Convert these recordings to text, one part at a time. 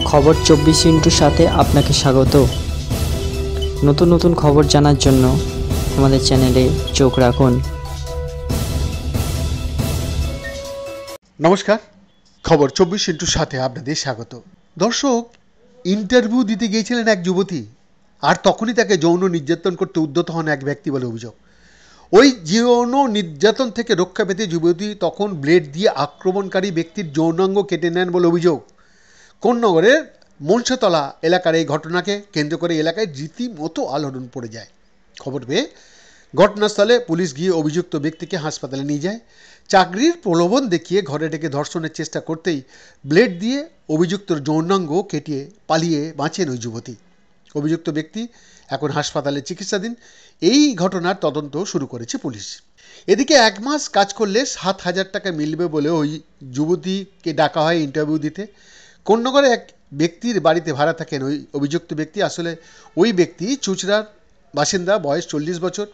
খবর 24 সাথে আপনাকে স্বাগত। নতুন নতুন খবর জানার জন্য আমাদের চ্যানেলে চোখ রাখুন। নমস্কার, খবর 24 সাথে আপনাদের স্বাগত। দর্শক, ইন্টারভিউ দিতে গিয়েছিলেন এক যুবতী, আর তখনই তাকে যৌন নির্যাতন করতে উদ্যত হন এক ব্যক্তি বলে অভিযোগ। ওই যৌন নির্যাতন থেকে রক্ষা পেতে যুবতী তখন ব্লেড দিয়ে আক্রমণকারী ব্যক্তির যৌনাঙ্গ কেটে নেন বলে অভিযোগ। কোন্নগরের মনসাতলা এলাকার এই ঘটনাকে কেন্দ্র করে এলাকায় রীতিমতো আলোড়ন পড়ে যায়। খবর পেয়ে ঘটনাস্থলে পুলিশ গিয়ে অভিযুক্ত ব্যক্তিকে হাসপাতালে নিয়ে যায়। চাকরির প্রলোভন দেখিয়ে ঘরে ডেকে ধর্ষণের চেষ্টা করতেই ব্লেড দিয়ে অভিযুক্তর যৌনাঙ্গ কেটে পালিয়ে বাঁচেন ওই যুবতী। অভিযুক্ত ব্যক্তি এখন হাসপাতালে চিকিৎসাধীন। এই ঘটনার তদন্ত শুরু করেছে পুলিশ। এদিকে 1 মাস কাজ করলে 7,000 টাকা মিলবে বলে ওই যুবতীকে ডাকা হয় ইন্টারভিউ দিতে। কোন্নগরে এক ব্যক্তির বাড়িতে ভাড়া থাকেন ওই অভিযুক্ত ব্যক্তি। আসলে ওই ব্যক্তি চুচড়ার বাসিন্দা, বয়স 40 বছর।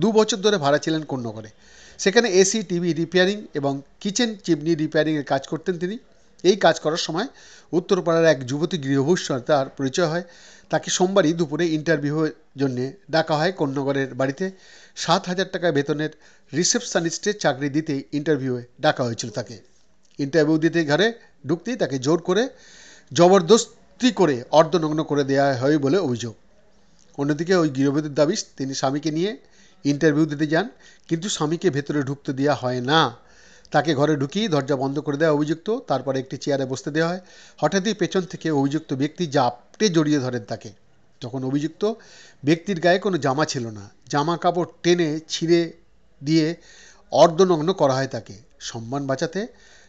2 বছর ধরে ভাড়া ছিলেন কোন্নগরে। সেখানে এসি, টিভি রিপেয়ারিং এবং কিচেন চিমনি রিপেয়ারিংয়ের কাজ করতেন তিনি। এই কাজ করার সময় উত্তরপাড়ার এক যুবতী গৃহবধূর সাথে তার পরিচয় হয়। তাকে সোমবারই দুপুরে ইন্টারভিউয়ের জন্য ডাকা হয় কোন্নগরের বাড়িতে। 7,000 টাকা বেতনের রিসেপশনিস্টের চাকরি দিতে ইন্টারভিউয়ে ডাকা হয়েছিল তাকে। ইন্টারভিউ দিতে ঘরে ঢুকতেই তাকে জোর করে জবরদস্তি করে অর্ধনগ্ন করে দেওয়া হয় বলে অভিযোগ। অন্যদিকে ওই গৃহবধূর দাবি, তিনি স্বামীকে নিয়ে ইন্টারভিউ দিতে যান, কিন্তু স্বামীকে ভেতরে ঢুকতে দেওয়া হয় না। তাকে ঘরে ঢুকিয়ে দরজা বন্ধ করে দেওয়া অভিযুক্ত। তারপরে একটি চেয়ারে বসতে দেওয়া হয়। হঠাৎই পেছন থেকে অভিযুক্ত ব্যক্তি জাপটে জড়িয়ে ধরেন তাকে। তখন অভিযুক্ত ব্যক্তির গায়ে কোনো জামা ছিল না। জামা কাপড় টেনে ছিঁড়ে দিয়ে অর্ধনগ্ন করা হয় তাকে। সম্মান বাঁচাতে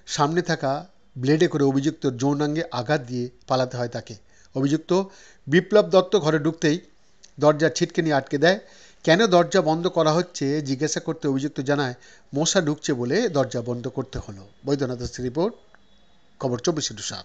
সামনে থাকা ব্লেডে করে অভিযুক্তর যৌনাঙ্গে আঘাত দিয়ে পালাতে হয় তাকে। অভিযুক্ত বিপ্লব দত্ত ঘরে ঢুকতেই দরজার ছিটকিনি আটকে দেয়। কেন দরজা বন্ধ করা হচ্ছে জিজ্ঞাসা করতে অভিযুক্ত জানায়, মশা ঢুকছে বলে দরজা বন্ধ করতে হলো। বৈদ্যনাথ দাসের রিপোর্ট, খবর 24/7।